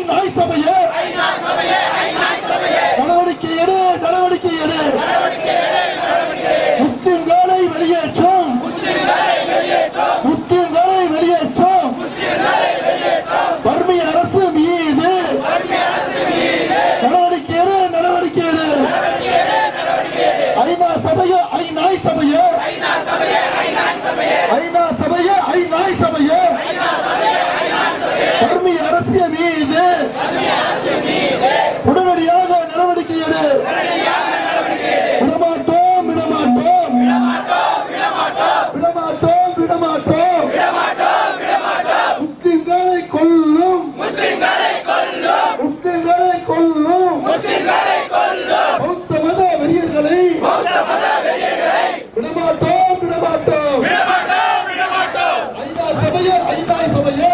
ஐநாய் சபையே நடவடிக்கை எடு முஸ்லிம்களை வெளியேற்றும் வறுமை அரசு மீது நடவடிக்கை எடு ஐநா சபையே ஐநாய் சபையே வறுமை அரசு மீது உடனடியாக நடவடிக்கை எடு. விடமாட்டோம் முஸ்லிம்களை கொல்லும் பௌத்த மத வெறியர்களை விடமாட்டோம். ஐநாய் சபையே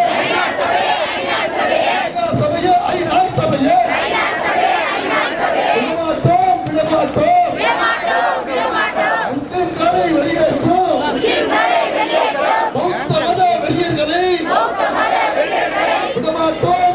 முஸ்லிம்களை வெளியேற்றும் பௌத்த மத வெறியர்களை விடமாட்டோம்.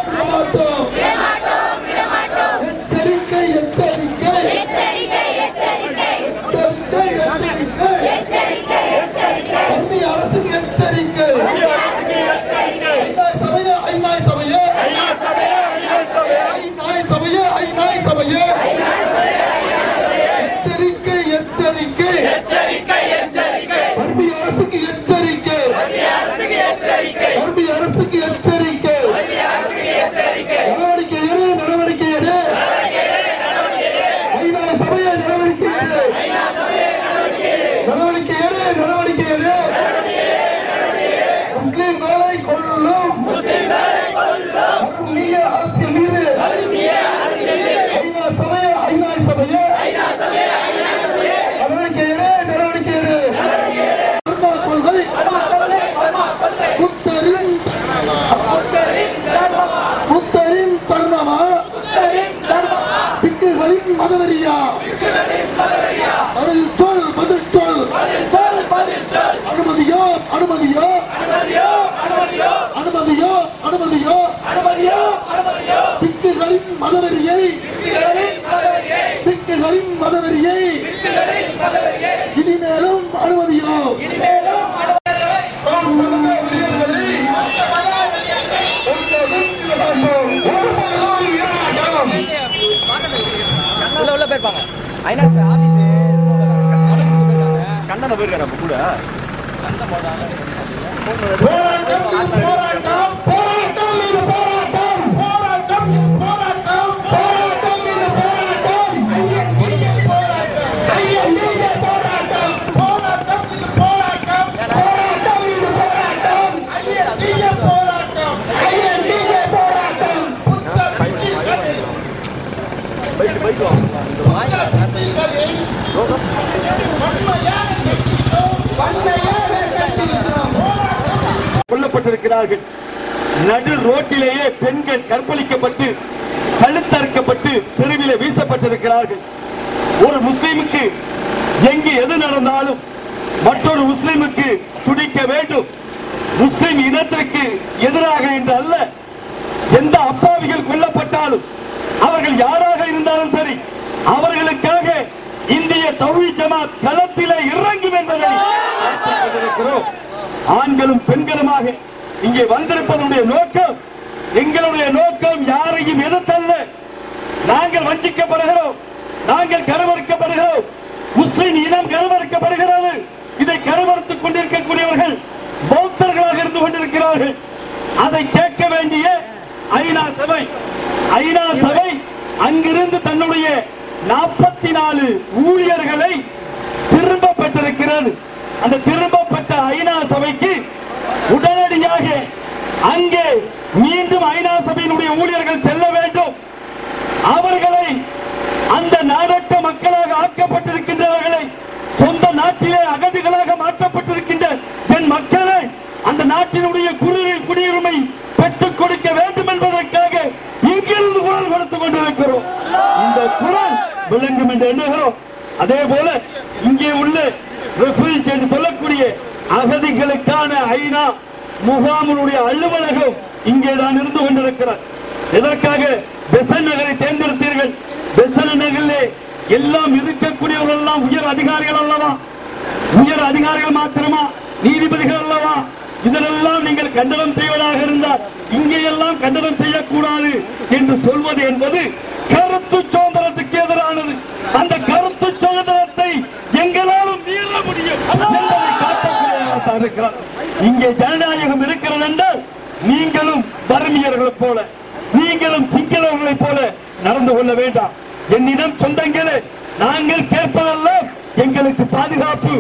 முஸ்லிம்களை கொல்லும் அரசியல் மீது ஐநாய் சபையே நடவடிக்கை எடு. கொள்கை புத்தரின் தர்மமா பிக்குகளின் மதவெறியா? பதில் சொல். அனுமதியோ பிக்குகளின் மதவெறியை இனிமேலும் அனுமதியோ? கண்ணனை போயிருக்காரு கூட கொல்லப்பட்டிருக்கிறார்கள். நடு ரோட்டிலேயே பெண்கள் கற்பழிக்கப்பட்டு கழுத்தறுக்கப்பட்டு தெருவிலே வீசப்பட்டிருக்கிறார்கள். ஒரு முஸ்லிமுக்கு எங்கு எது நடந்தாலும் மற்றொரு முஸ்லிமுக்கு துடிக்க வேண்டும். முஸ்லிம் இனத்திற்கு எதிராக என்று அல்ல, எந்த அப்பாவிகள் கொல்லப்பட்டாலும் அவர்கள் யாராக இருந்தாலும் சரி, அவர்களுக்காக இந்திய தௌஹீத் ஜமாத் களத்திலே இறங்கும் என்பதை கொண்டிருக்கிறோம். ஆண்களும் பெண்களுமாக இங்கே வந்திருப்பதனுடைய நோக்கம், எங்களுடைய நோக்கம் யாரையும் எதிர்த்தல்ல. நாங்கள் வஞ்சிக்கப்படுகிறோம், நாங்கள் கருவறுக்கப்படுகிறோம், முஸ்லிம் இனம் கருவறுக்கப்படுகிறது. இதை கருவறுத்துக் கொண்டிருக்கக்கூடியவர்கள் பௌத்தர்களாக இருந்து கொண்டிருக்கிறார்கள். அதை கேட்க வேண்டிய ஐநா சபை அங்கிருந்து தன்னுடைய 44 ஊழியர்களை திரும்ப பெற்றிருக்கிறது. அந்த திரும்பப்பட்ட ஐநா சபைக்கு உடனடியாக அங்கே மீண்டும் ஐநா சபையினுடைய ஊழியர்கள் செல்ல வேண்டும். அவர்களை அந்த நாடற்ற மக்களாக ஆக்கப்பட்டிருக்கின்றவர்களை, சொந்த நாட்டிலே அகதிகளாக மாற்றப்பட்டிருக்கின்ற என் மக்களை அந்த நாட்டினுடைய குடியுரிமை பெற்றுக் கொடுக்க வேண்டும் என்பதற்காக இங்கிருந்து குரல் கொடுத்துக் கொண்டிருக்கிறோம். இந்த குரல் விளங்கும் என்று எண்ணுகிறோம். அதே போல இங்கே உள்ள ரெஃப்யூஜி என்று சொல்லக்கூடிய அகதிகளுக்கான ஐநா முகாமினுடைய அலுவலகம் இங்கே தான் இருந்து கொண்டிருக்கிறார். எதற்காக பெசன்ட் நகரை தேர்ந்தெடுத்தீர்கள்? பெசன்ட் நகரிலே எல்லாம் இருக்கக்கூடியவர்கள் எல்லாம் உயர் அதிகாரிகள் அல்லவா? உயர் அதிகாரிகள் மாத்திரமா? நீதிபதிகள் அல்லவா? இதெல்லாம் நீங்கள் கண்டனம் செய்வதாக இருந்தால் இங்கே எல்லாம் கண்டனம் செய்யக்கூடாது என்று சொல்வது என்பது கருத்து சுதந்திரத்துக்கு எதிரானது. அந்த கருத்து சுதந்திரத்தை எங்களாலும் மீற முடியும் என்பதை காட்டக்கூடியதாக இருக்கிறார். இங்கே ஜனநாயகம் இருக்கிறது என்றால் நீங்களும் தர்மியர்களைப் போல, நீங்களும் சிங்களவர்களைப் போல நடந்து கொள்ள வேண்டாம். என்னிடம் சொந்தங்களே, நாங்கள் கேட்பதெல்லாம் எங்களுக்கு பாதுகாப்பு,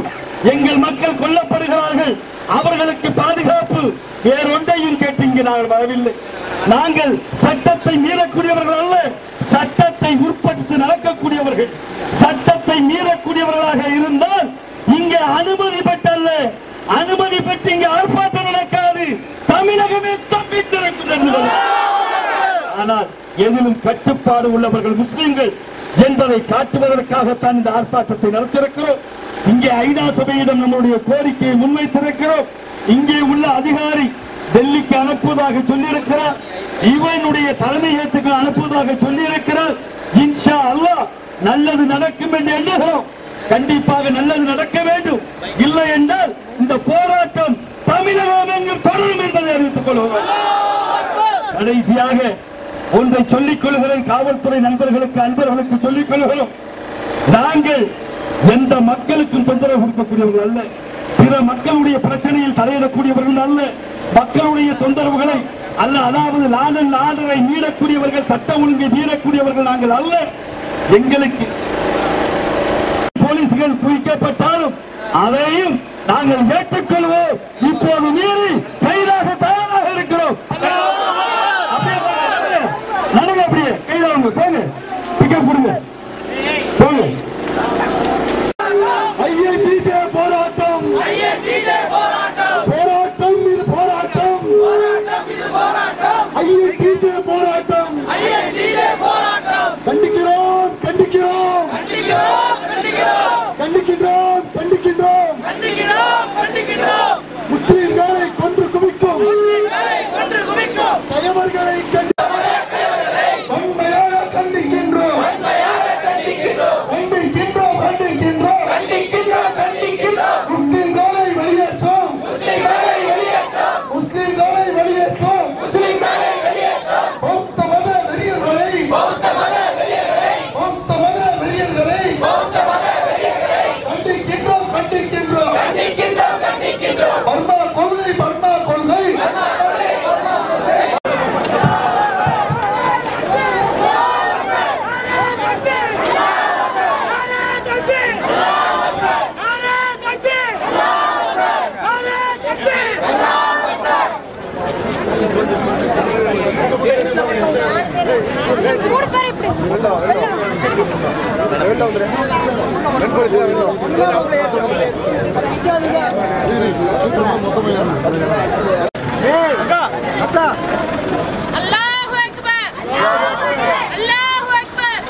எங்கள் மக்கள் கொல்லப்படுகிறார்கள், அவர்களுக்கு பாதுகாப்பு, வேறொன்றையும் கேட்டு இங்கே நாங்கள் வரவில்லை. நாங்கள் சட்டத்தை மீறக்கூடியவர்கள் அல்ல, சட்டத்தை உட்படுத்தி நடக்கக்கூடியவர்கள். சட்டத்தை மீறக்கூடியவர்களாக இருந்தால் இங்கே அனுமதி பெற்றல்ல, அனுமதி பெற்று இங்கே ஆர்ப்பாட்டம் நடக்காது, தமிழகமே ஸ்தம்பித்திருக்கிறது. ஆனால் எதிலும் கட்டுப்பாடு உள்ளவர்கள் முஸ்லிம்கள் என்பதை காட்டுவதற்காகத்தான் இந்த ஆர்ப்பாட்டத்தை நடத்திருக்கிறோம். இங்கே ஐநா சபையிடம் நம்முடைய கோரிக்கையை முன்வைத்திருக்கிறோம். இங்கே உள்ள அதிகாரி டெல்லிக்கு அனுப்புவதாக சொல்லியிருக்கிறார், இவனுடைய தலைமையகத்துக்கு அனுப்புவதாக சொல்லியிருக்கிறார். இன்ஷா அல்லாஹ் நல்லது நடக்கும் என்று எண்ணுகிறோம். கண்டிப்பாக நல்லது நடக்க வேண்டும். இல்லை என்றால் இந்த போராட்டம் தமிழகம் எங்கும் தொடரும் என்பதை அறிவித்துக் கொள்வோம். கடைசியாக ஒன்றை சொல்லிக் கொள்கிறேன், காவல்துறை நண்பர்களுக்கு, அன்பர்களுக்கு சொல்லிக் கொள்கிறோம். நாங்கள் எந்த மக்களுக்கும் தொந்தரவு கொடுக்கக்கூடியவர்கள் அல்ல, பிற மக்களுடைய பிரச்சனையில் தலையிடக்கூடியவர்கள் அல்ல, மக்களுடைய தொந்தரவுகளை அல்ல, அதாவது நாடரை மீறக்கூடியவர்கள், சட்ட ஒழுங்கை மீறக்கூடியவர்கள் நாங்கள் அல்ல. எங்களுக்கு போலீஸ்கள் குவிக்கப்பட்டாலும் அதையும் நாங்கள் ஏற்றுக்கொள்வோம். இப்போது மீறி கைதாக தயாராக இருக்கிறோம். நடங்க, அப்படியே கைதாங்க, போங்க, பிக்கப் கொடுங்க, போங்க. ஐஏபிஜே போராட்டம், போராட்டம், இது போராட்டம், ஐஏபிஜே போராட்டம், கண்டிக்கிறோம், கண்டிக்கிறோம், கண்டிக்கின்றோம், கண்டிக்கின்றோம், முஸ்லிம்களை கொன்று குவிக்கும் கயவர்களை வன்மையாக கண்டிக்கின்றோம், கண்டிக்கின்றோம், கண்டிக்கின்றோம். முஸ்லிம்களை வெளியேற்றோம், முஸ்லிம்களை வெளியேற்றோம், பௌத்த மத வெறியர்களை, பௌத்த மத வெறியர்களை கண்டிக்கின்றோம், கண்டிக்கின்றோம். பர்மா கொள்கை, பர்மா கொள்கை. அல்லாஹு அக்பர், அல்லாஹு அக்பர்.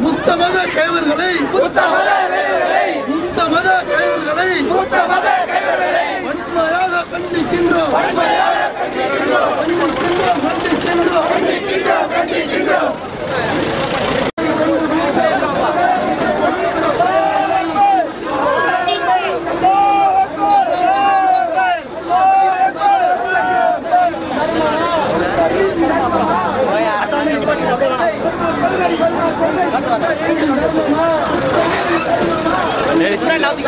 முத்தமத கைவர்களை வன்மையாக கண்டிக்கின்றோம். Dari sebenarnya nanti